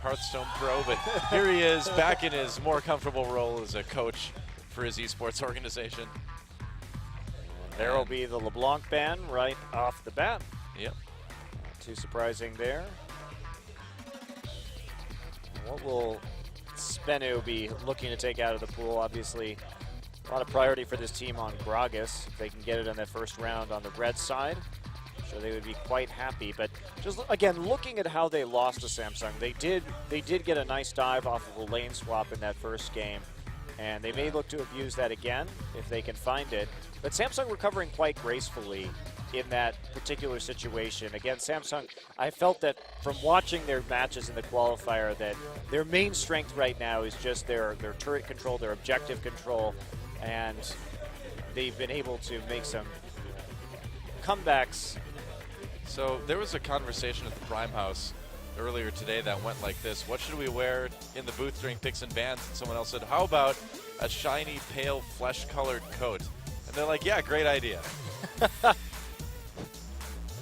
Hearthstone pro, but here he is back in his more comfortable role as a coach for his esports organization. There will be the LeBlanc ban right off the bat. Yep. Not too surprising there. What will SBENU be looking to take out of the pool? Obviously, a lot of priority for this team on Gragas. If they can get it in that first round on the red side, I'm sure they would be quite happy. But just again, looking at how they lost to Samsung, they did get a nice dive off of a lane swap in that first game, and they may look to abuse that again if they can find it. But Samsung recovering quite gracefully in that particular situation. Again, Samsung, I felt that from watching their matches in the qualifier that their main strength right now is just their turret control, their objective control, and they've been able to make some comebacks. So there was a conversation at the Prime House earlier today that went like this: what should we wear in the booth during picks and bans? And someone else said, how about a shiny, pale, flesh-colored coat? And they're like, yeah, great idea.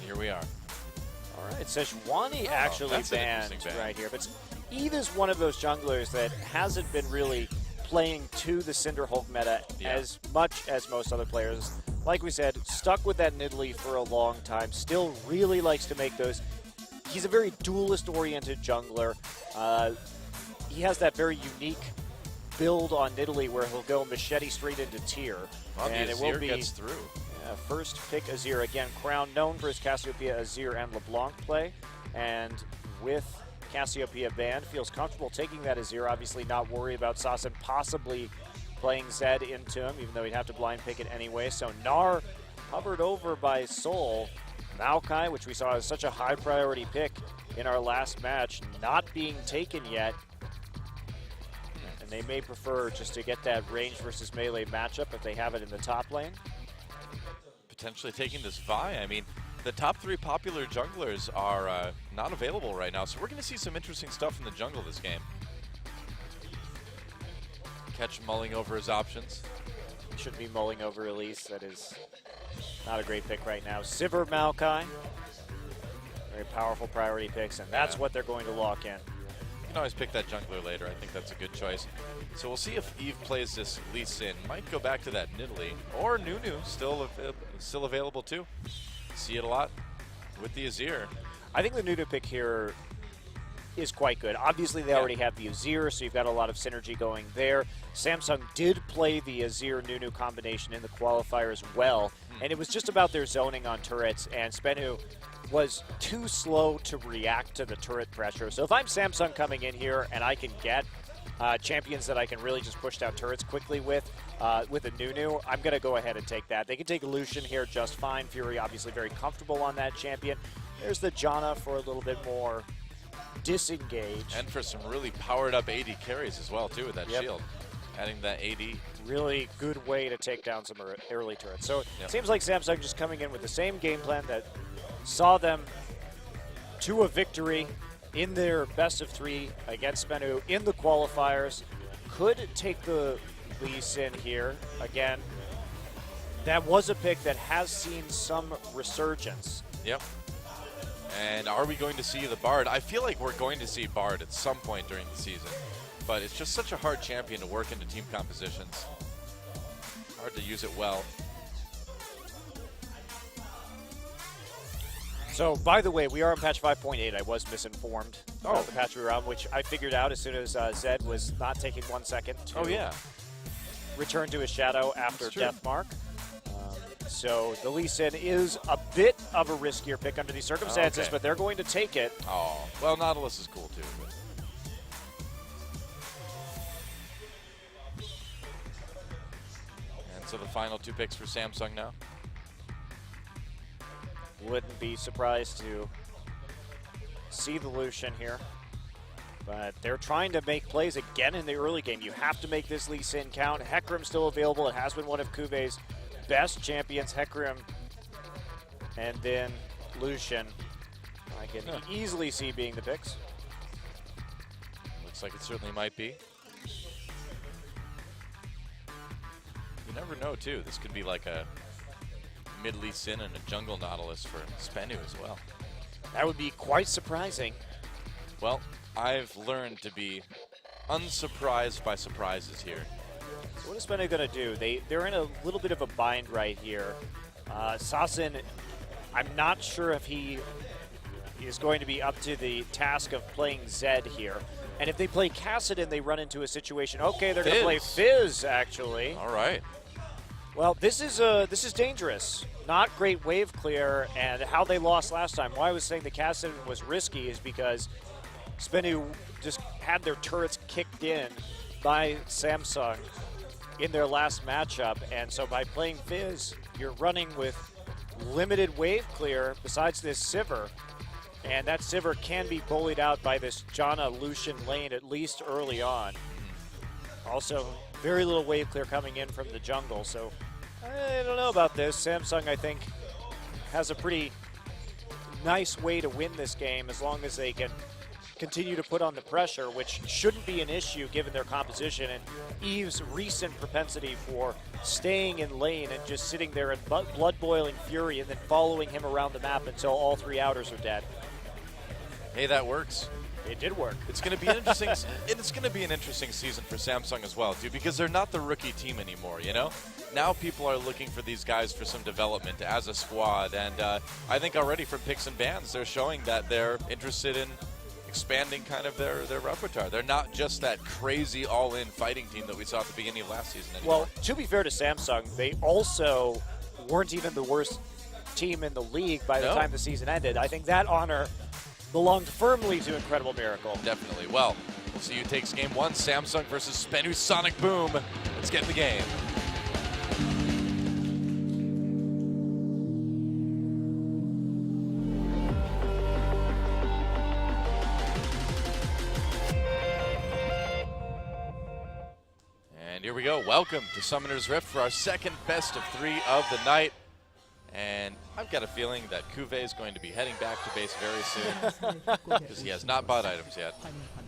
Here we are. All right, Sejuani actually banned right here. But Eve is one of those junglers that hasn't been really playing to the Cinderhulk meta as much as most other players. Like we said, stuck with that Nidalee for a long time, still really likes to make those. He's a very duelist-oriented jungler. He has that very unique build on Nidalee where he'll go machete straight into tier. Well, and it will be gets through. First pick Azir again. Crown known for his Cassiopeia, Azir, and LeBlanc play. And with Cassiopeia banned, feels comfortable taking that Azir. Obviously not worried about Sasin possibly playing Zed into him, even though he'd have to blind pick it anyway. So Gnar hovered over by Soul. Maokai, which we saw as such a high priority pick in our last match, not being taken yet. And they may prefer just to get that range versus melee matchup if they have it in the top lane. Potentially taking this Vi. I mean, the top 3 popular junglers are not available right now, so we're going to see some interesting stuff in the jungle this game. Catch mulling over his options. Shouldn't be mulling over Elise. That is not a great pick right now. Sivir Maokai. Very powerful priority picks, and that's what they're going to lock in. You can always pick that jungler later. I think that's a good choice. So we'll see if Eve plays this Lee Sin. Might go back to that Nidalee. Or Nunu, still available too. See it a lot with the Azir. I think the Nunu pick here is quite good. Obviously, they already have the Azir, so you've got a lot of synergy going there. Samsung did play the Azir-Nunu combination in the qualifier as well, and it was just about their zoning on turrets, and SBENU was too slow to react to the turret pressure. So if I'm Samsung coming in here and I can get champions that I can really just push down turrets quickly with a Nunu, I'm going to go ahead and take that. They can take Lucian here just fine. Fury obviously very comfortable on that champion. There's the Janna for a little bit more disengage. And for some really powered up AD carries as well too with that shield. Adding that AD. Really good way to take down some early turrets. So it seems like Samsung just coming in with the same game plan that saw them to a victory in their best of 3 against SBENU in the qualifiers. Could take the Lee Sin here. Again, that was a pick that has seen some resurgence. Yep. And are we going to see the Bard? I feel like we're going to see Bard at some point during the season. But it's just such a hard champion to work into team compositions. Hard to use it well. So, by the way, we are on patch 5.8. I was misinformed about the patch we were on, which I figured out as soon as Zed was not taking 1 second to return to his shadow after Deathmark. So the Lee Sin is a bit of a riskier pick under these circumstances, but they're going to take it. Oh, well, Nautilus is cool too. And so the final 2 picks for Samsung now. Wouldn't be surprised to see the Lucian here. But they're trying to make plays again in the early game. You have to make this Lee Sin count. Hecarim still available. It has been one of Kuve's best champions, Hecarim, and then Lucian. I can easily see being the picks. Looks like it certainly might be. You never know, too. This could be like a mid Lee Sin and a jungle Nautilus for SBENU as well. That would be quite surprising. Well, I've learned to be unsurprised by surprises here. So what is SBENU going to do? They're in a little bit of a bind right here. Sasin, I'm not sure if he is going to be up to the task of playing Zed here. And if they play Kassadin, they run into a situation. Okay, they're going to play Fizz, actually. All right. Well, this is dangerous. Not great wave clear, and how they lost last time. Why I was saying the Kassadin was risky is because SBENU just had their turrets kicked in by Samsung in their last matchup, and so by playing Fizz, you're running with limited wave clear besides this Sivir, and that Sivir can be bullied out by this Janna Lucian lane at least early on. Also, very little wave clear coming in from the jungle, so I don't know about this. Samsung, I think, has a pretty nice way to win this game as long as they can continue to put on the pressure, which shouldn't be an issue given their composition and Eve's recent propensity for staying in lane and just sitting there in blood-boiling fury and then following him around the map until all three outers are dead. Hey, that works. It did work. It's going to be an interesting. It's going to be an interesting season for Samsung as well, too, because they're not the rookie team anymore. You know, now people are looking for these guys for some development as a squad, and I think already from picks and bans, they're showing that they're interested in expanding kind of their repertoire. They're not just that crazy all-in fighting team that we saw at the beginning of last season anymore. Well, to be fair to Samsung, they also weren't even the worst team in the league by the time the season ended. I think that honor belonged firmly to Incredible Miracle. Definitely. Well, we'll see who takes game one. Samsung versus SBENU Sonicboom. Let's get in the game. And here we go. Welcome to Summoner's Rift for our second best of 3 of the night. And I've got a feeling that Cuvée is going to be heading back to base very soon because he has not bought items yet.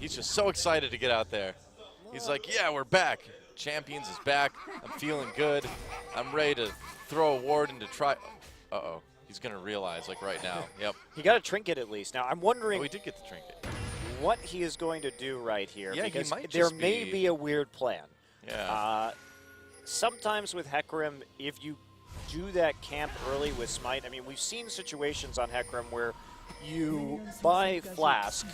He's just so excited to get out there. He's like, yeah, we're back. Champions is back. I'm feeling good. I'm ready to throw a ward into try. Uh-oh. He's going to realize, like, right now. Yep. He got a trinket at least. Now, I'm wondering he did get the trinket. What he is going to do right here. Yeah, because he might there just may be a weird plan. Yeah. Sometimes with Hecarim, if you do that camp early with Smite, I mean, we've seen situations on Hecarim where you buy Flask,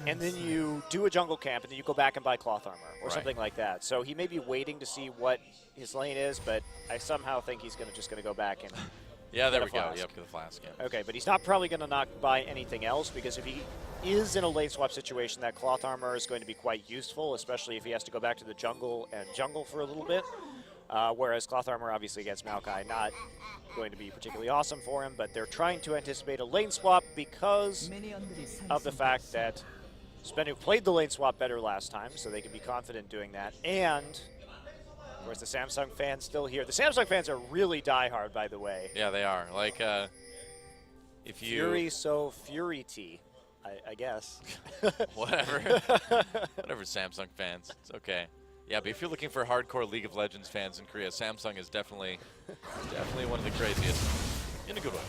and then you do a jungle camp, and then you go back and buy cloth armor, or something like that. So he may be waiting to see what his lane is, but I somehow think he's just going to go back and yeah, there get we a go. Flask. Yep, get the Flask. Yeah. Okay, but he's not probably going to not buy anything else, because if he is in a lane swap situation, that cloth armor is going to be quite useful, especially if he has to go back to the jungle and jungle for a little bit. Whereas cloth armor, obviously, against Maokai, not going to be particularly awesome for him, but they're trying to anticipate a lane swap because of the fact that SBENU played the lane swap better last time, so they can be confident doing that. And, of course, the Samsung fans still here. The Samsung fans are really diehard, by the way. Yeah, they are. Like, if you... Fury, so Fury T, I guess. Whatever. Whatever, Samsung fans. It's okay. Yeah, but if you're looking for hardcore League of Legends fans in Korea, Samsung is definitely one of the craziest, in a good way.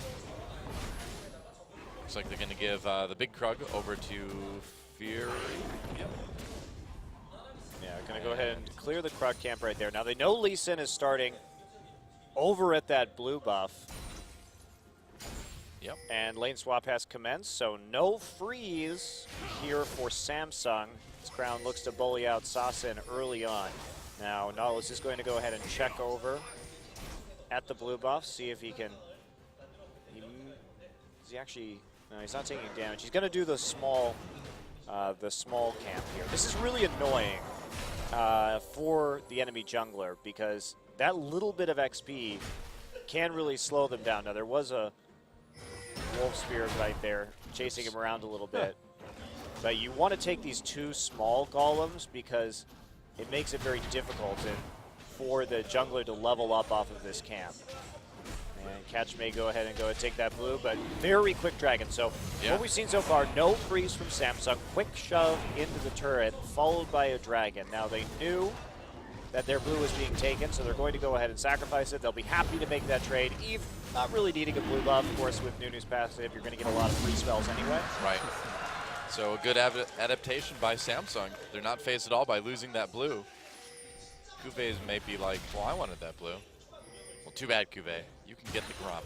Looks like they're going to give the big Krug over to Fury. Yep. Yeah, going to go ahead and clear the Krug camp right there. Now they know Lee Sin is starting over at that blue buff. Yep. And lane swap has commenced, so no freeze here for Samsung. Crown looks to bully out Sasin early on. Now, Nautilus is going to go ahead and check over at the blue buff, see if he can... Is he actually... No, he's not taking damage. He's going to do the small camp here. This is really annoying for the enemy jungler because that little bit of XP can really slow them down. Now, there was a Wolf Spirit right there chasing him around a little bit. But you want to take these 2 small golems because it makes it very difficult for the jungler to level up off of this camp. And Catch may go ahead and take that blue, but very quick dragon. So what we've seen so far, no freeze from Samsung, quick shove into the turret, followed by a dragon. Now they knew that their blue was being taken, so they're going to go ahead and sacrifice it. They'll be happy to make that trade. Eve not really needing a blue buff, of course, with Nunu's passive, you're going to get a lot of free spells anyway. Right. So a good adaptation by Samsung. They're not phased at all by losing that blue. Cuvée may be like, well, I wanted that blue. Well, too bad, Cuvée. You can get the Gromp.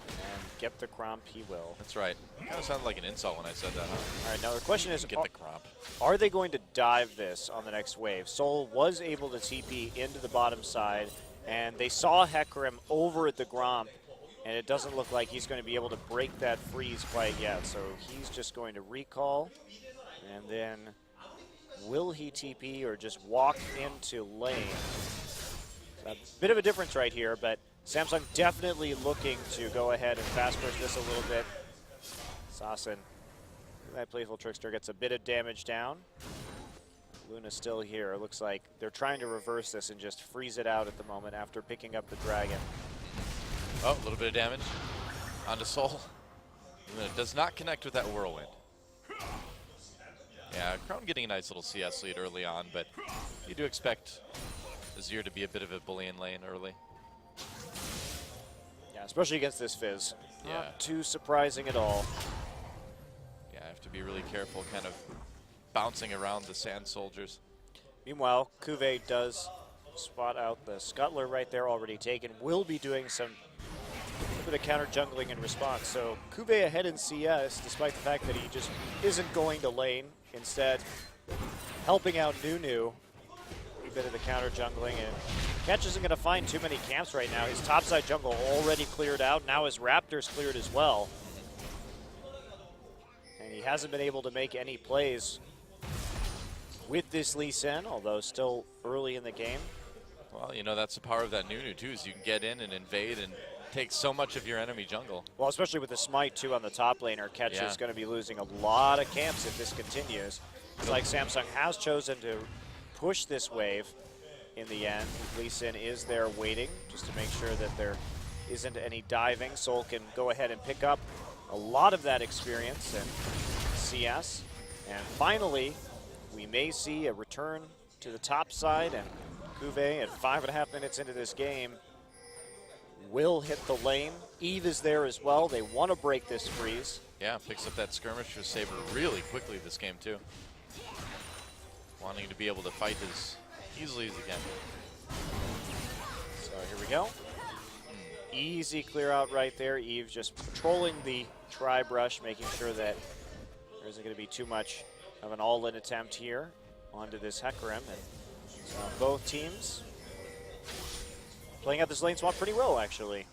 And get the Gromp he will. That's right. Kind of sounded like an insult when I said that. Huh? All right, now the question is, get the Gromp. Are they going to dive this on the next wave? Sol was able to TP into the bottom side, and they saw Hecarim over at the Gromp, and it doesn't look like he's going to be able to break that freeze quite yet. So he's just going to recall, and then will he TP or just walk into lane? A bit of a difference right here, but Samsung definitely looking to go ahead and fast push this a little bit. Sassen, that Playful Trickster, gets a bit of damage down. Luna's still here. It looks like they're trying to reverse this and just freeze it out at the moment after picking up the dragon. Oh, a little bit of damage onto Sol. Luna does not connect with that Whirlwind. Yeah, Crown getting a nice little CS lead early on, but you do expect Azir to be a bit of a bully in lane early. Yeah, especially against this Fizz. Yeah. Not too surprising at all. Yeah, I have to be really careful kind of bouncing around the Sand Soldiers. Meanwhile, Cuvée does spot out the Scuttler right there already taken. Will be doing some bit of counter jungling in response. So Cuvée ahead in CS, despite the fact that he just isn't going to lane. Instead, helping out Nunu. A bit of the counter jungling, and Catch isn't going to find too many camps right now. His topside jungle already cleared out. Now his Raptor's cleared as well. And he hasn't been able to make any plays with this Lee Sin, although still early in the game. Well, you know, that's the power of that Nunu, too, is you can get in and invade and take so much of your enemy jungle. Well, especially with the Smite, too, on the top laner. Catch is going to be losing a lot of camps if this continues. It's like Samsung has chosen to push this wave in the end. Lee Sin is there waiting just to make sure that there isn't any diving. Sol can go ahead and pick up a lot of that experience in CS. And finally, we may see a return to the top side, and Cuvée at 5.5 minutes into this game will hit the lane. Eve is there as well. They want to break this freeze. Yeah, picks up that skirmisher saber really quickly this game too. Wanting to be able to fight as easily as he can. So here we go. Easy clear out right there. Eve just patrolling the tri-brush, making sure that there isn't going to be too much of an all-in attempt here onto this Hecarim. And so both teams playing out this lane swap pretty well, actually.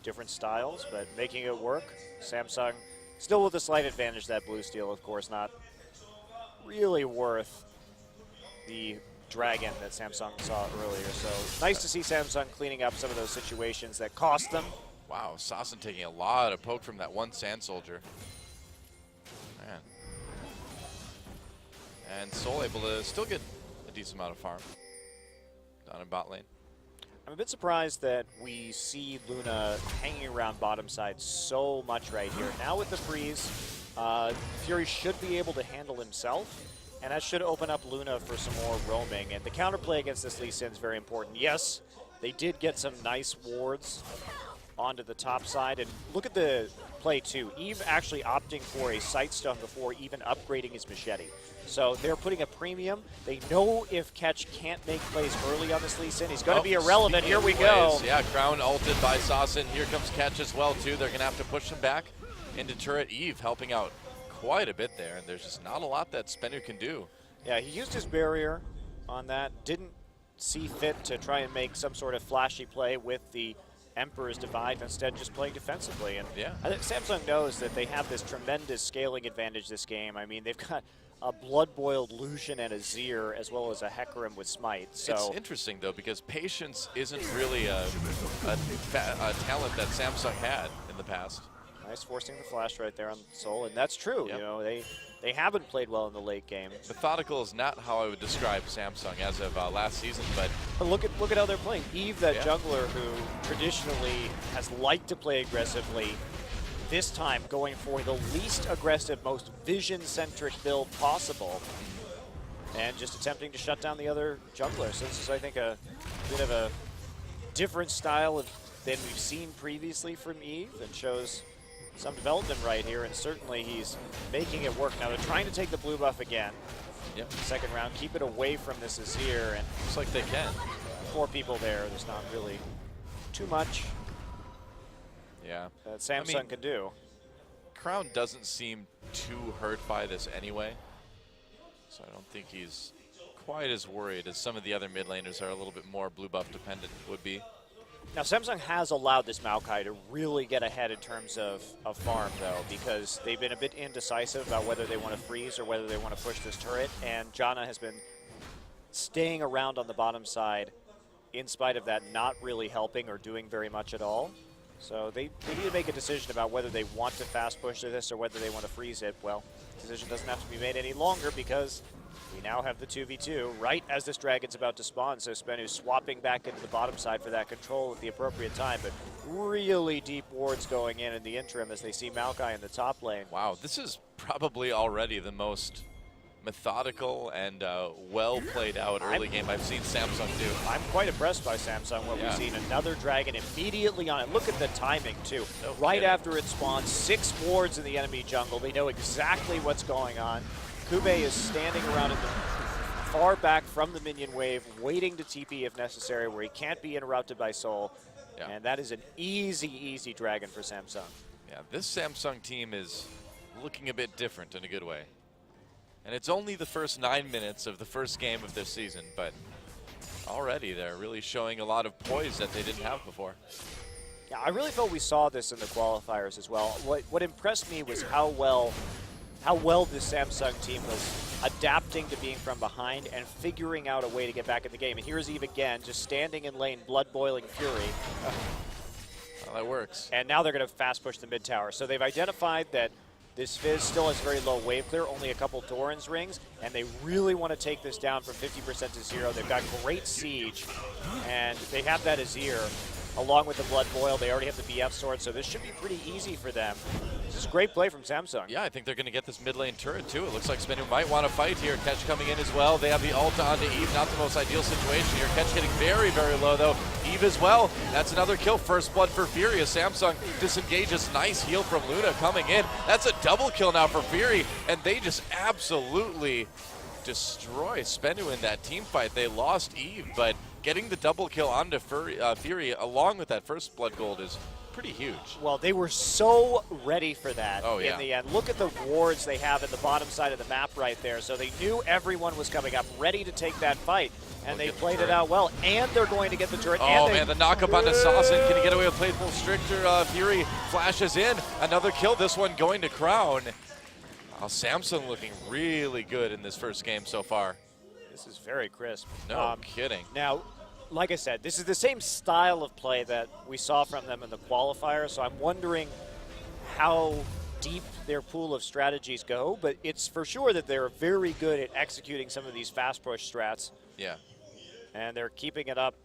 Different styles, but making it work. Samsung still with a slight advantage. That blue steel, of course, not really worth the dragon that Samsung saw earlier. So nice to see Samsung cleaning up some of those situations that cost them. Wow, Sassen taking a lot of poke from that one Sand Soldier. Man. And Sol able to still get a decent amount of farm down in bot lane. I'm a bit surprised that we see Luna hanging around bottom side so much right here. Now with the freeze, Fury should be able to handle himself, and that should open up Luna for some more roaming. And the counterplay against this Lee Sin is very important. Yes, they did get some nice wards onto the top side. And look at the play too. Eve actually opting for a Sightstone before even upgrading his machete. So they're putting a premium. They know if Catch can't make plays early on this Lee Sin, he's going to be irrelevant. Here we go. Yeah, Crown ulted by Sassen. Here comes Catch as well too. They're going to have to push him back into turret. Eve helping out quite a bit there, and there's just not a lot that SBENU can do. Yeah, he used his barrier on that. Didn't see fit to try and make some sort of flashy play with the Emperor's Divide, instead just playing defensively. And yeah, I think Samsung knows that they have this tremendous scaling advantage this game. I mean, they've got a blood-boiled Lucian and a Azir, as well as a Hecarim with Smite. So it's interesting, though, because Patience isn't really a talent that Samsung had in the past. Nice forcing the flash right there on Sol, and that's true. Yep. You know, they haven't played well in the late game. Methodical is not how I would describe Samsung as of last season, but look at how they're playing. Eve, that jungler who traditionally has liked to play aggressively, this time going for the least aggressive, most vision-centric build possible, and just attempting to shut down the other jungler. So this is, I think, a bit of a different style than we've seen previously from Eve, and shows some development right here, and certainly he's making it work. Now they're trying to take the blue buff again. Yep. Second round, keep it away from this Azir, and Looks like they can. 4 people there. There's not really too much Yeah. that Samsung can do. Crown doesn't seem too hurt by this anyway, so I don't think he's quite as worried as some of the other mid laners are a little bit more blue buff dependent would be. Now Samsung has allowed this Maokai to really get ahead in terms of farm though, because they've been a bit indecisive about whether they want to freeze or whether they want to push this turret, and Janna has been staying around on the bottom side in spite of that not really helping or doing very much at all. So they need to make a decision about whether they want to fast push to this or whether they want to freeze it. Well, the decision doesn't have to be made any longer because we now have the 2v2 right as this dragon's about to spawn. So SBENU swapping back into the bottom side for that control at the appropriate time, but really deep wards going in the interim as they see Maokai in the top lane. Wow, this is probably already the most methodical and well played out early game I've seen Samsung do. I'm quite impressed by Samsung, what we've seen. Another dragon immediately on it. Look at the timing too. No right kidding. after it spawns, 6 wards in the enemy jungle. They know exactly what's going on. Kube is standing around in the far back from the minion wave, waiting to TP if necessary, where he can't be interrupted by Soul. Yeah. And that is an easy dragon for Samsung. Yeah, this Samsung team is looking a bit different in a good way. And it's only the first 9 minutes of the first game of this season, but already they're really showing a lot of poise that they didn't have before. Yeah, I really felt we saw this in the qualifiers as well. What impressed me was how well this Samsung team was adapting to being from behind and figuring out a way to get back in the game. And here's Eve again, just standing in lane, blood-boiling fury. Well, that works. And now they're going to fast push the mid tower. So they've identified that this Fizz still has very low wave clear, only a couple Doran's rings, and they really want to take this down from 50% to 0. They've got great siege, and they have that Azir along with the Blood Boil. They already have the BF sword, so this should be pretty easy for them. This is great play from Samsung. Yeah, I think they're going to get this mid lane turret too. It looks like SBENU might want to fight here. Catch coming in as well. They have the ult onto Eve. Not the most ideal situation here. Catch getting very low though. Eve as well. That's another kill. First blood for Fury as Samsung disengages. Nice heal from Luna coming in. That's a double kill now for Fury, and they just absolutely destroy SBENU in that team fight. They lost Eve, but getting the double kill onto Fury along with that first blood gold is pretty huge. Well, they were so ready for that in the end. Look at the wards they have at the bottom side of the map right there. So they knew everyone was coming up, ready to take that fight, and they played it out well. And they're going to get the turret. Oh man, the knock up onto Saucin. Can he get away with Playful Stricter? Fury flashes in. Another kill, this one going to Crown. Oh, Samsung looking really good in this first game so far. This is very crisp. No kidding. Now, like I said, this is the same style of play that we saw from them in the qualifier, so I'm wondering how deep their pool of strategies go, but it's for sure that they're very good at executing some of these fast push strats. Yeah. And they're keeping it up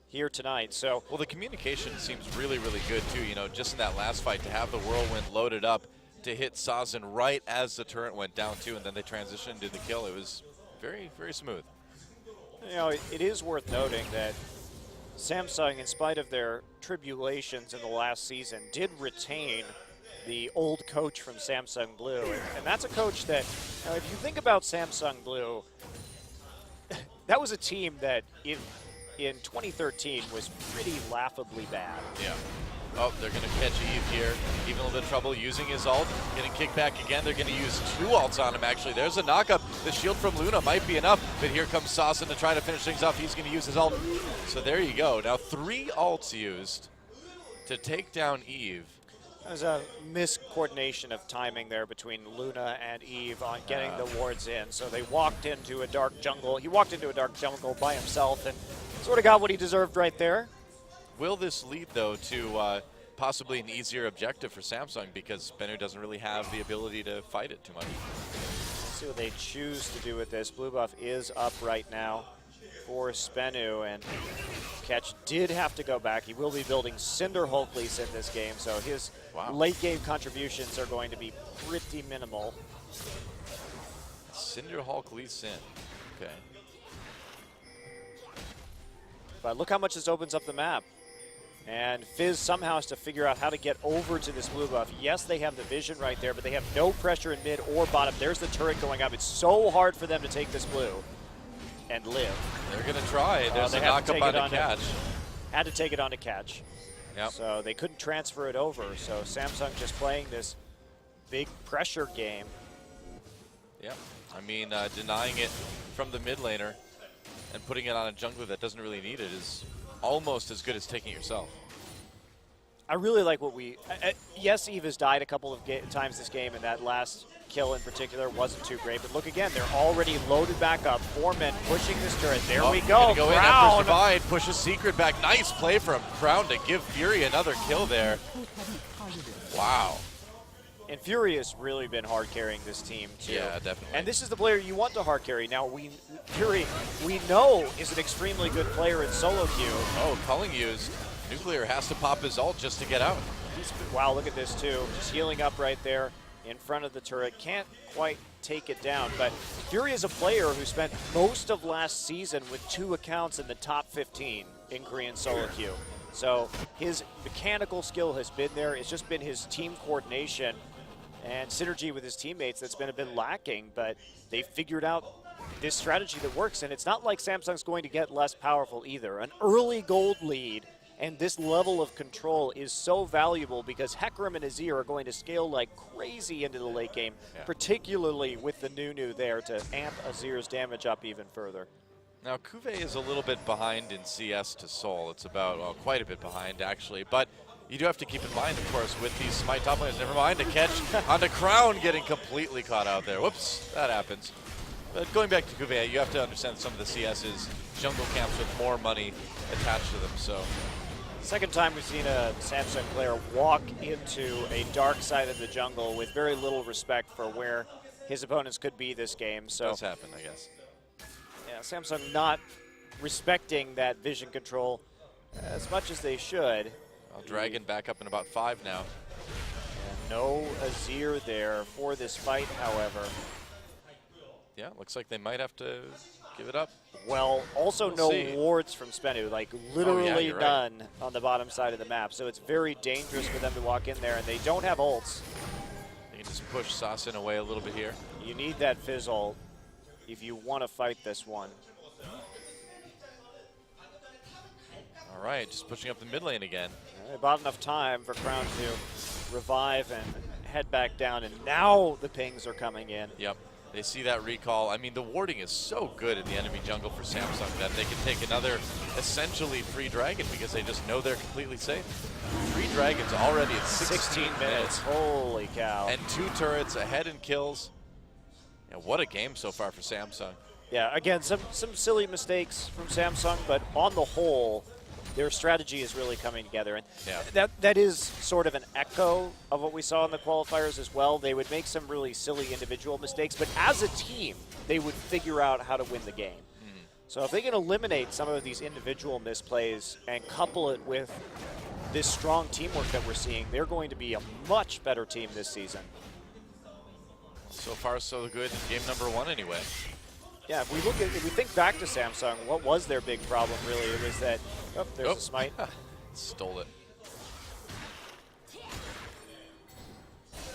here tonight. So, well, the communication seems really good too. You know, just in that last fight to have the whirlwind loaded up to hit Saucin right as the turret went down too, and then they transitioned to the kill. It was very smooth. You know, it is worth noting that Samsung, in spite of their tribulations in the last season, did retain the old coach from Samsung Blue. And that's a coach that, you know, if you think about Samsung Blue, that was a team that in 2013 was pretty laughably bad. Yeah. Oh, they're going to catch Eve here. Even a little bit of trouble using his ult. Getting kicked back again. They're going to use 2 ults on him, actually. There's a knockup. The shield from Luna might be enough, but here comes Saucin to try to finish things off. He's going to use his ult. So there you go. Now 3 ults used to take down Eve. There's a miscoordination of timing there between Luna and Eve on getting the wards in. So they walked into a dark jungle. He walked into a dark jungle by himself and sort of got what he deserved right there. Will this lead, though, to possibly an easier objective for Samsung, because SBENU doesn't really have the ability to fight it too much? Let's see what they choose to do with this. Blue buff is up right now for SBENU, and Catch did have to go back. He will be building Cinder Hulk Lease in this game, so his late game contributions are going to be pretty minimal. Cinder Hulk Lease in. Okay. But look how much this opens up the map. And Fizz somehow has to figure out how to get over to this blue buff. Yes, they have the vision right there, but they have no pressure in mid or bottom. There's the turret going up. It's so hard for them to take this blue and live. They're going to try. There's a knock-up on the catch. Had to take it on to catch. Yep. So they couldn't transfer it over. So Samsung just playing this big pressure game. Yeah, I mean, denying it from the mid laner and putting it on a jungler that doesn't really need it is almost as good as taking it yourself. I really like what we... yes, Eve has died a couple of times this game, and that last kill in particular wasn't too great. But look again, they're already loaded back up. 4 men pushing this turret. There we go. Go in after Divide, push a secret back. Nice play from Crown to give Fury another kill there. Wow. And Fury has really been hard carrying this team too. Yeah, definitely. And this is the player you want to hard carry. Now, Fury, we know, is an extremely good player in solo queue. Oh, Culling used. Nuclear has to pop his ult just to get out. Wow, look at this too. Just healing up right there in front of the turret. Can't quite take it down, but Fury is a player who spent most of last season with 2 accounts in the top 15 in Korean solo queue. So his mechanical skill has been there. It's just been his team coordination and synergy with his teammates that's been a bit lacking, but they figured out this strategy that works, and it's not like Samsung's going to get less powerful either. An early gold lead and this level of control is so valuable because Hecarim and Azir are going to scale like crazy into the late game, particularly with the Nunu there to amp Azir's damage up even further. Now, Cuvée is a little bit behind in CS to Soul. It's about, well, quite a bit behind, actually. But you do have to keep in mind, of course, with these Smite top laners, never mind, to catch on the Crown getting completely caught out there. Whoops, that happens. But going back to Cuvée, you have to understand some of the CS's jungle camps with more money attached to them, so. Second time we've seen a Samsung player walk into a dark side of the jungle with very little respect for where his opponents could be this game. So it does happen, I guess. Yeah, Samsung not respecting that vision control as much as they should. Well, Dragon back up in about 5 now. And no Azir there for this fight, however. Yeah, looks like they might have to give it up. Well, also no wards from SBENU, like literally none on the bottom side of the map. So it's very dangerous for them to walk in there, and they don't have ults. They can just push Sasin away a little bit here. You need that Fizz ult if you want to fight this one. All right, just pushing up the mid lane again. They bought enough time for Crown to revive and head back down, and now the pings are coming in. Yep, they see that recall. I mean, the warding is so good in the enemy jungle for Samsung that they can take another essentially free dragon because they just know they're completely safe. 3 dragons already at 16 minutes. Holy cow. And 2 turrets ahead in kills. Yeah, what a game so far for Samsung. Yeah, again, some silly mistakes from Samsung, but on the whole, their strategy is really coming together. And that is sort of an echo of what we saw in the qualifiers as well. They would make some really silly individual mistakes, but as a team, they would figure out how to win the game. So if they can eliminate some of these individual misplays and couple it with this strong teamwork that we're seeing, they're going to be a much better team this season. So far, so good in game number 1 anyway. Yeah, if we think back to Samsung, what was their big problem really? It was that, oh, there's a Smite. Stole it.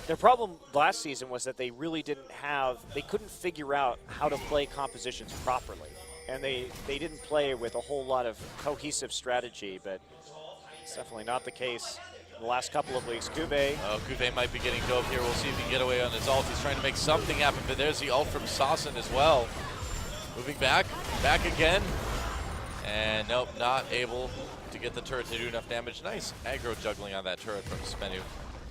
Their problem last season was that they really they couldn't figure out how to play compositions properly. And they didn't play with a whole lot of cohesive strategy, but it's definitely not the case the last couple of weeks. Cuvée. Oh, Cuvée might be getting dove here. We'll see if he can get away on his ult. He's trying to make something happen, but there's the ult from Sasin as well. Moving back again. And nope, not able to get the turret to do enough damage. Nice aggro juggling on that turret from SBENU.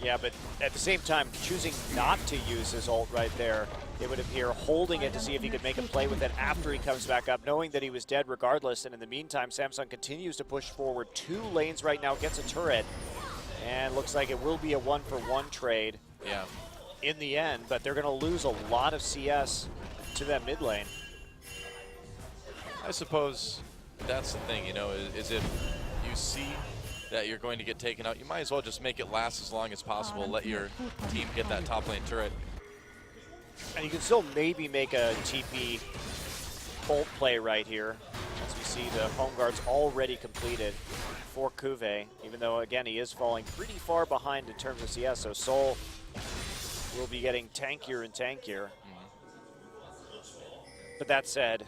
Yeah, but at the same time, choosing not to use his ult right there, it would appear, holding it to see if he could make a play with it after he comes back up, knowing that he was dead regardless. And in the meantime, Samsung continues to push forward 2 lanes right now, gets a turret, and looks like it will be a 1-for-1 trade in the end, but they're going to lose a lot of CS to that mid lane. I suppose that's the thing, you know, is if you see that you're going to get taken out, you might as well just make it last as long as possible. Let your team get that top lane turret. And you can still maybe make a TP ult play right here, as we see the home guards already completed. for Kuve, even though, again, he is falling pretty far behind in terms of CS, so Soul will be getting tankier and tankier. But that said...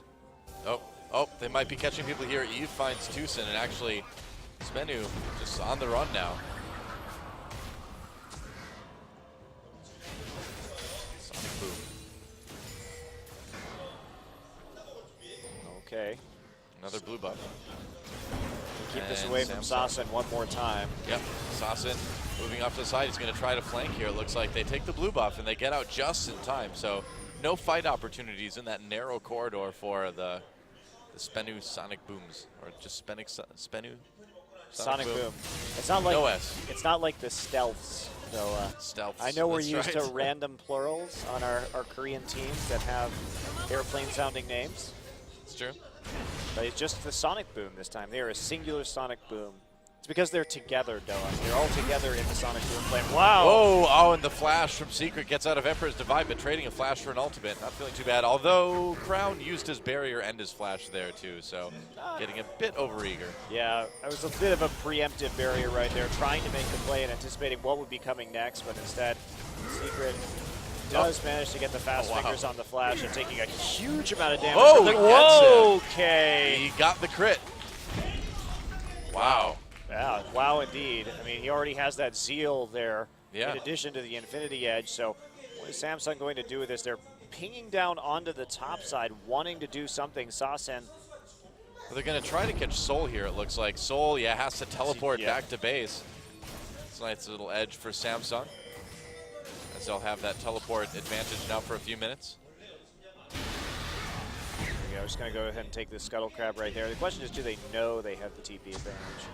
Oh, they might be catching people here. Eve finds Tucson, and actually, SBENU just on the run now. Sonicboom. Okay. Another blue buff. Keep this away from Sassen one more time. Yep, Sassen moving off to the side. He's going to try to flank here. It looks like they take the blue buff, and they get out just in time. So no fight opportunities in that narrow corridor for the SBENU Sonicbooms, or just SBENU Sonicboom. It's not like no S. It's not like the stealths, though. Stealths. I know we're that's used right. to random plurals on our Korean teams that have airplane-sounding names. It's true. But it's just the Sonicboom this time. They are a singular Sonicboom. It's because they're together, Doa. They're all together in the Sonicboom flame. Wow! Whoa! Oh, and the flash from Secret gets out of Emperor's Divide, but trading a flash for an ultimate. Not feeling too bad. Although Crown used his barrier and his flash there too, so getting a bit overeager. Yeah, it was a bit of a preemptive barrier right there, trying to make the play and anticipating what would be coming next, but instead, Secret does manage to get the fast fingers on the flash and taking a huge amount of damage. Oh, okay. He got the crit. Wow. Yeah, wow indeed. I mean, he already has that zeal there in addition to the Infinity Edge. So what is Samsung going to do with this? They're pinging down onto the top side, wanting to do something. Sassen. Well, they're going to try to catch Soul here, it looks like. Soul, has to teleport back to base. It's a nice little edge for Samsung, as they'll have that teleport advantage now for a few minutes. There we go. Just going to go ahead and take this Scuttle Crab right there. The question is, do they know they have the TP advantage?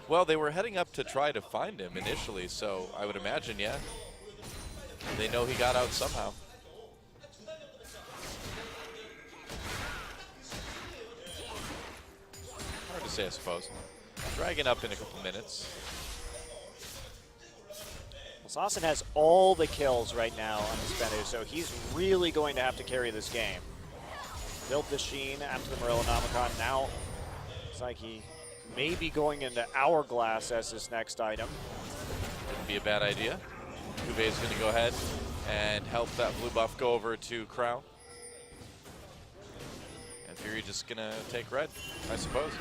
Well, they were heading up to try to find him initially, so I would imagine, they know he got out somehow. Hard to say, I suppose. Dragon up in a couple minutes. Well, Sassen has all the kills right now on the SBENU, so he's really going to have to carry this game. Built the Sheen after the Morellonomicon. Now, it's like he may be going into Hourglass as his next item. Wouldn't be a bad idea. Kuve is going to go ahead and help that blue buff go over to Crown. And Fury just going to take red, I suppose.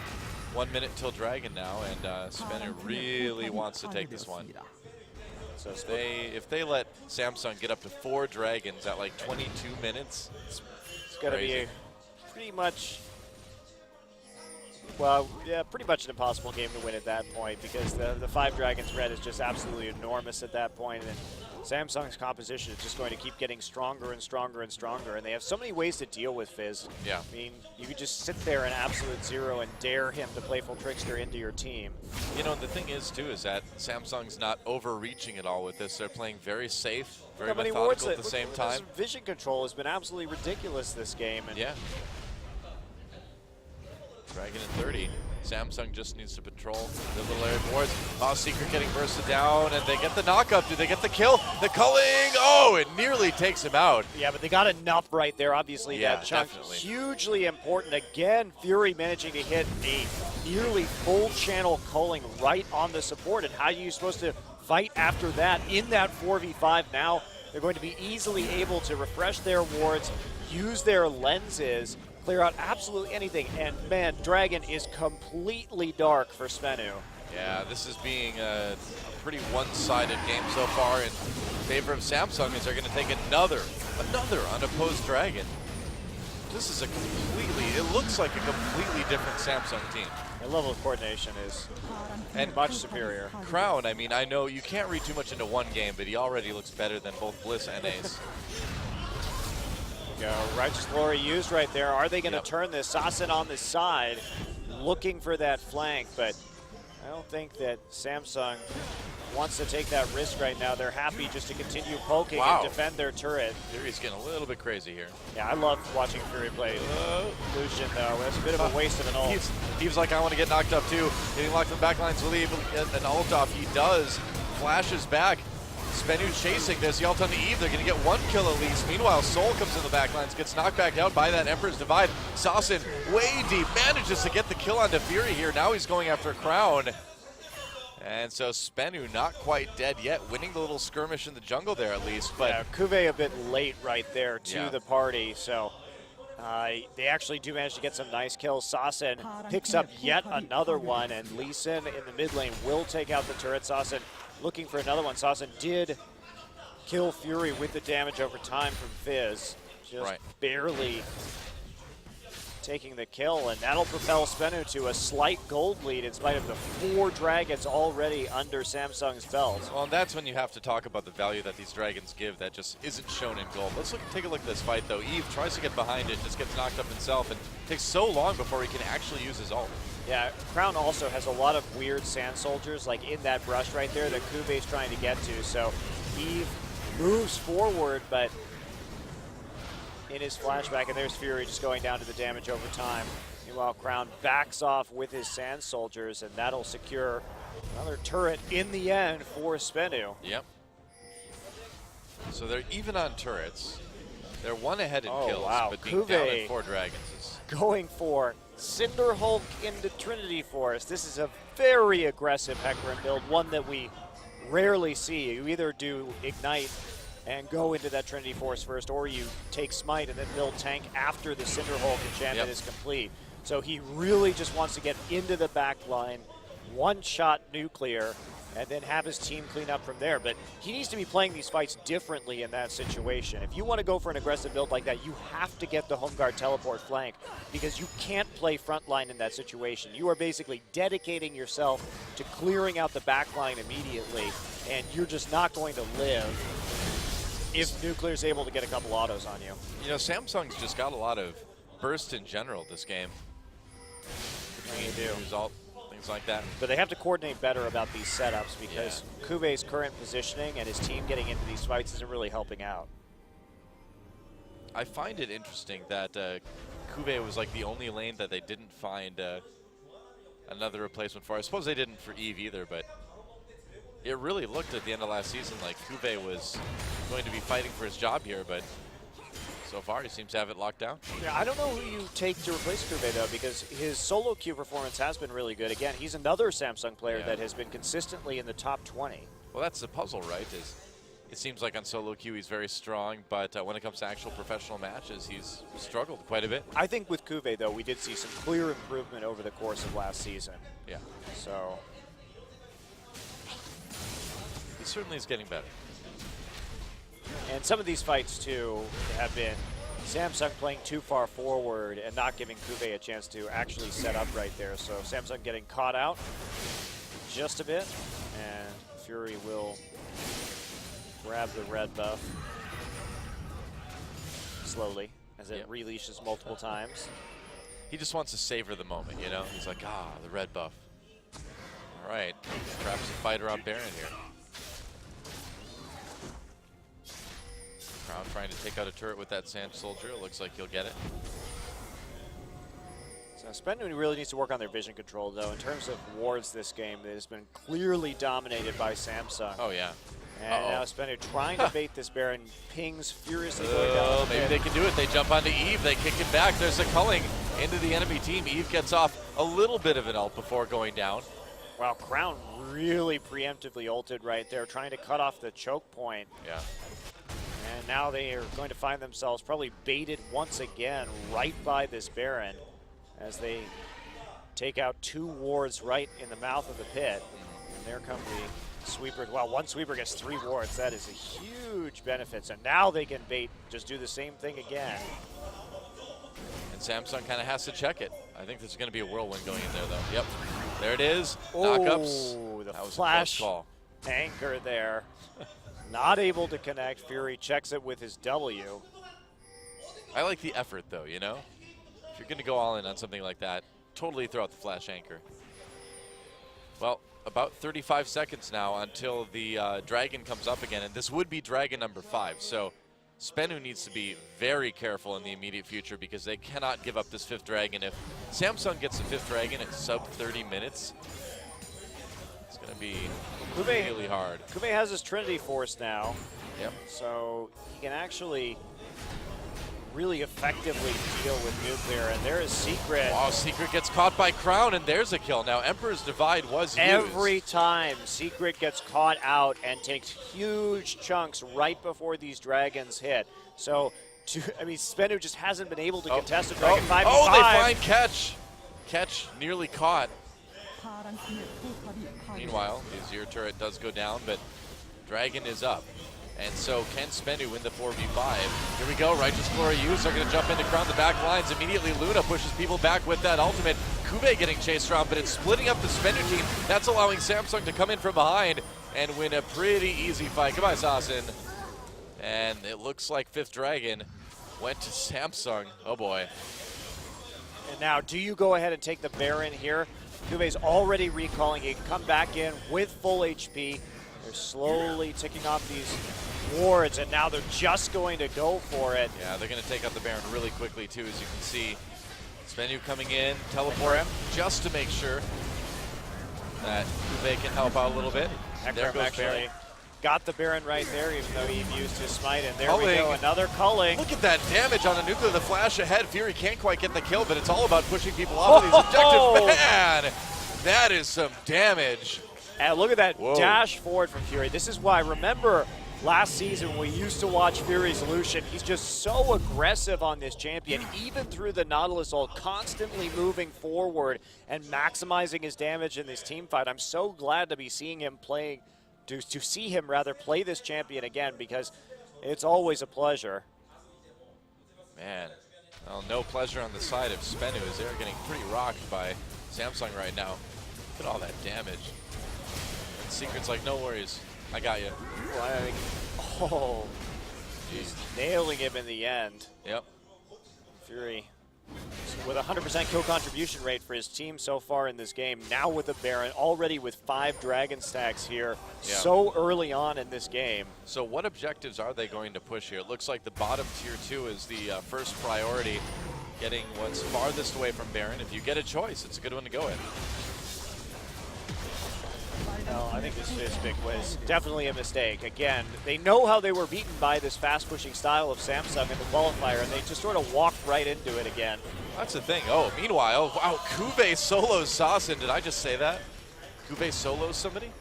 1 minute till Dragon now, and SBENU really wants to take this one. So if they let Samsung get up to 4 Dragons at like 22 minutes, it's going to be a pretty much... Well, yeah, pretty much an impossible game to win at that point, because the 5 Dragons red is just absolutely enormous at that point, and Samsung's composition is just going to keep getting stronger and stronger and stronger, and they have so many ways to deal with Fizz. Yeah. I mean, you could just sit there in absolute zero and dare him to Playful Trickster into your team. You know, the thing is, too, is that Samsung's not overreaching at all with this. They're playing very safe, very methodical at the same time. Vision control has been absolutely ridiculous this game. And yeah. Dragon at 30. Samsung just needs to patrol the little area of wards. Oh, Secret getting bursted down, and they get the knockup. Do they get the kill? The culling! Oh, it nearly takes him out. Yeah, but they got enough right there, obviously, that chunk. Definitely. Hugely important. Again, Fury managing to hit a nearly full channel culling right on the support, and how are you supposed to fight after that in that 4v5 now? They're going to be easily able to refresh their wards, use their lenses, clear out absolutely anything, and man, Dragon is completely dark for SBENU. Yeah, this is being a pretty one-sided game so far in favor of Samsung, as they're going to take another unopposed Dragon. This is it looks like a completely different Samsung team. Their level of coordination is much superior. Crown, I mean, I know you can't read too much into one game, but he already looks better than both Bliss and Ace. Go. Righteous Glory used right there. Are they going to turn this? Sassen on the side, looking for that flank, but I don't think that Samsung wants to take that risk right now. They're happy just to continue poking and defend their turret. Fury's getting a little bit crazy here. Yeah, I love watching Fury play Lucian, though. That's a bit of a waste of an ult. He's like, I want to get knocked up, too. Getting locked in the back lines, will he get an ult off? He does. Flashes back. SBENU chasing this. The ult on the Eve. They're going to get one kill at least. Meanwhile, Soul comes in the backlines, gets knocked back out by that Emperor's Divide. Saucin way deep, manages to get the kill onto Fury here. Now he's going after Crown. And so SBENU not quite dead yet, winning the little skirmish in the jungle there at least. But yeah, Cuvée a bit late right there to the party, so they actually do manage to get some nice kills. Saucin picks up yet another one, and Lee Sin in the mid lane will take out the turret. Saucin looking for another one. Saucin did kill Fury with the damage over time from Fizz, just barely taking the kill, and that'll propel SBENU to a slight gold lead in spite of the 4 dragons already under Samsung's belt. Well, and that's when you have to talk about the value that these dragons give that just isn't shown in gold. Let's take a look at this fight, though. Eve tries to get behind it, just gets knocked up himself, and takes so long before he can actually use his ult. Yeah, Crown also has a lot of weird sand soldiers, like in that brush right there that Cuvé's trying to get to, so Eve moves forward, but in his flashback, and there's Fury just going down to the damage over time. Meanwhile, Crown backs off with his sand soldiers, and that'll secure another turret in the end for SBENU. Yep. So they're even on turrets. They're one ahead in kills, but being down at 4 dragons is going for Cinder Hulk into Trinity Force. This is a very aggressive Hecarim build, one that we rarely see. You either do Ignite and go into that Trinity Force first, or you take Smite and then build tank after the Cinder Hulk enchantment is complete. So he really just wants to get into the back line, one-shot nuclear, and then have his team clean up from there. But he needs to be playing these fights differently in that situation. If you want to go for an aggressive build like that, you have to get the home guard teleport flank, because you can't play frontline in that situation. You are basically dedicating yourself to clearing out the back line immediately, and you're just not going to live if Nuclear's able to get a couple autos on you. You know, Samsung's just got a lot of burst in general this game. They do. Result, things like that. But they have to coordinate better about these setups, because Cuvé's current positioning and his team getting into these fights isn't really helping out. I find it interesting that Cuvée was like the only lane that they didn't find another replacement for. I suppose they didn't for Eve either, but it really looked at the end of last season like Cuvée was going to be fighting for his job here, but so far he seems to have it locked down. Yeah, I don't know who you take to replace Cuvée, though, because his solo queue performance has been really good. Again, he's another Samsung player that has been consistently in the top 20. Well, that's the puzzle, right? Is it seems like on solo queue he's very strong, but when it comes to actual professional matches, he's struggled quite a bit. I think with Cuvée, though, we did see some clear improvement over the course of last season. Yeah. So he certainly is getting better. And some of these fights, too, have been Samsung playing too far forward and not giving Cuvée a chance to actually set up right there. So Samsung getting caught out just a bit, and Fury will grab the red buff slowly as it releashes multiple times. He just wants to savor the moment, you know? He's like, the red buff. All right, traps the fighter on Baron here. Crown trying to take out a turret with that Sand Soldier. It looks like he'll get it. So SBENU really needs to work on their vision control, though. In terms of wards this game, it has been clearly dominated by Samsung. Oh, yeah. And now SBENU trying to bait this Baron, pings furiously going down. Maybe they can do it. They jump onto Eve. They kick it back. There's a culling into the enemy team. Eve gets off a little bit of an ult before going down. Wow, Crown really preemptively ulted right there, trying to cut off the choke point. Yeah. And now they are going to find themselves probably baited once again right by this Baron as they take out 2 wards right in the mouth of the pit. And there come the sweepers. Wow, 1 sweeper gets 3 wards. That is a huge benefit. So now they can bait, just do the same thing again. And Samsung kind of has to check it. I think there's going to be a whirlwind going in there, though. Yep. There it is. Knockups. Oh, the that was flash a close call. Anchor there. Not able to connect. Fury checks it with his W. I like the effort, though, you know? If you're going to go all in on something like that, totally throw out the flash anchor. Well, about 35 seconds now until the dragon comes up again, and this would be dragon number 5. So SBENU needs to be very careful in the immediate future because they cannot give up this 5th dragon. If Samsung gets the 5th dragon at sub 30 minutes, Going to be Kube, really hard. Kube has his Trinity Force now. Yep. So he can actually really effectively deal with Nuclear. And there is Secret. Wow, Secret gets caught by Crown, and there's a kill. Now, Emperor's Divide was used. Every time Secret gets caught out and takes huge chunks right before these dragons hit. So, SBENU just hasn't been able to contest a Dragon 5v5. Oh, they find Catch. Catch nearly caught. Meanwhile, the Azir turret does go down, but Dragon is up. And so can SBENU win the 4v5? Here we go, Righteous Glory used. They're going to jump into Crown the back lines. Immediately Luna pushes people back with that ultimate. Kube getting chased around, but it's splitting up the SBENU team. That's allowing Samsung to come in from behind and win a pretty easy fight. Goodbye, Sasin. And it looks like 5th Dragon went to Samsung. Oh boy. And now, do you go ahead and take the Baron here? Kube's already recalling. He can come back in with full HP. They're slowly ticking off these wards, and now they're just going to go for it. Yeah, they're going to take out the Baron really quickly, too, as you can see. SBENU coming in, teleport him, just to make sure that Kube can help out a little bit. There goes Baron. Got the Baron right there, even though he used his Smite, and there Culling. we go, another Culling. Look at that damage on a Nuclear, the flash ahead. Fury can't quite get the kill, but it's all about pushing people off of these objectives. Man, that is some damage. And look at that dash forward from Fury. This is why, remember last season we used to watch Fury's Lucian. He's just so aggressive on this champion, even through the Nautilus ult, constantly moving forward and maximizing his damage in this team fight. I'm so glad to be seeing him playing, to see him rather play this champion again, because it's always a pleasure. Man, well, no pleasure on the side of SBENU as they're getting pretty rocked by Samsung right now. Look at all that damage. Secret's like, no worries, I got you. Oh, he's nailing him in the end. Yep. Fury with 100% kill contribution rate for his team so far in this game. Now with a Baron, already with 5 Dragon stacks here, so early on in this game. So what objectives are they going to push here? It looks like the bottom tier 2 is the first priority, getting what's farthest away from Baron. If you get a choice, it's a good one to go with. Well, I think this pick was definitely a mistake. Again, they know how they were beaten by this fast-pushing style of Samsung in the qualifier, and they just sort of walked right into it again. That's the thing. Oh, meanwhile, wow, Kube solos Sasin. Did I just say that? Kube solos somebody?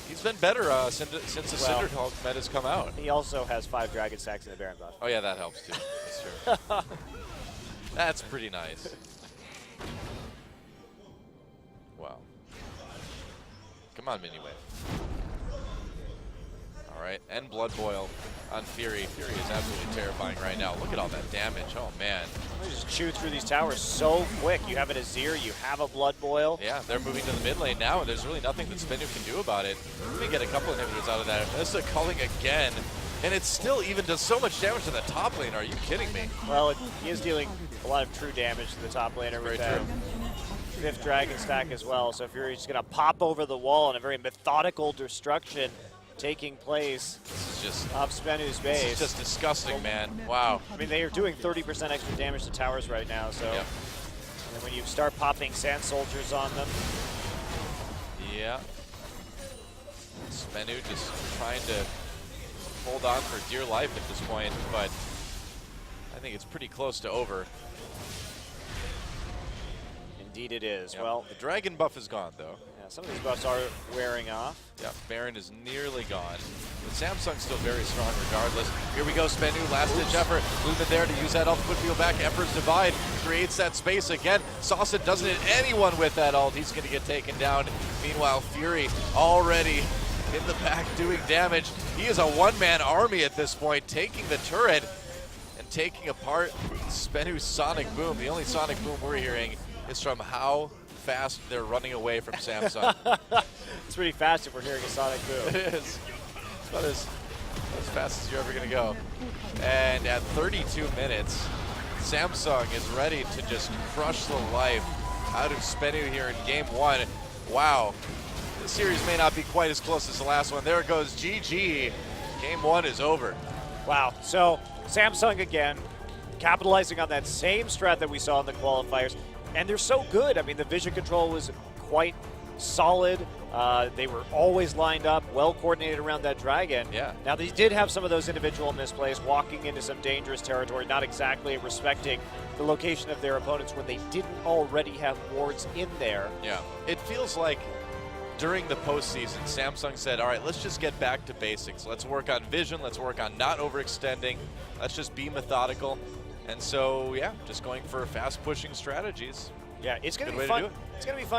He's been better since the Cinder Hulk meta's come out. He also has 5 Dragon stacks in the Baron buff. Oh yeah, that helps too. That's true. That's pretty nice. Wow. Come on, Miniwave. All right, and Blood Boil on Fury. Fury is absolutely terrifying right now. Look at all that damage. Oh, man. They just chew through these towers so quick. You have an Azir, you have a Blood Boil. Yeah, they're moving to the mid lane now, and there's really nothing that SBENU can do about it. Let me get a couple inhibitors out of that. This is a Culling again, and it still even does so much damage to the top lane. Are you kidding me? Well, he is dealing a lot of true damage to the top laner with that 5th Dragon stack as well. So Fury's just going to pop over the wall in a very methodical destruction taking place of SBENU's base. This is just disgusting, man. Wow. I mean, they are doing 30% extra damage to towers right now, so and then when you start popping Sand Soldiers on them. Yeah. SBENU just trying to hold on for dear life at this point, but I think it's pretty close to over. Indeed it is. Yep. Well, the Dragon buff is gone, though. Yeah, some of these buffs are wearing off. Yeah, Baron is nearly gone. But Samsung's still very strong regardless. Here we go, SBENU, last-ditch effort. Movement there to use that ult to put people back. Emperor's Divide creates that space again. Saucin doesn't hit anyone with that ult. He's going to get taken down. Meanwhile, Fury already in the back doing damage. He is a one-man army at this point, taking the turret and taking apart SBENU Sonicboom. The only Sonicboom we're hearing is from how fast they're running away from Samsung. It's pretty fast if we're hearing a Sonic Boom. It is. It's about as fast as you're ever going to go. And at 32 minutes, Samsung is ready to just crush the life out of SBENU here in Game 1. Wow. This series may not be quite as close as the last one. There it goes. GG. Game 1 is over. Wow. So Samsung again, capitalizing on that same strat that we saw in the qualifiers. And they're so good. I mean, the vision control was quite solid. They were always lined up, well coordinated around that dragon. Yeah. Now they did have some of those individual misplays, walking into some dangerous territory, not exactly respecting the location of their opponents when they didn't already have wards in there. Yeah. It feels like during the postseason, Samsung said, all right, let's just get back to basics. Let's work on vision. Let's work on not overextending. Let's just be methodical. And so, yeah, just going for fast pushing strategies. Yeah, it's going to Good be way to fun. do it. It's going to be fun to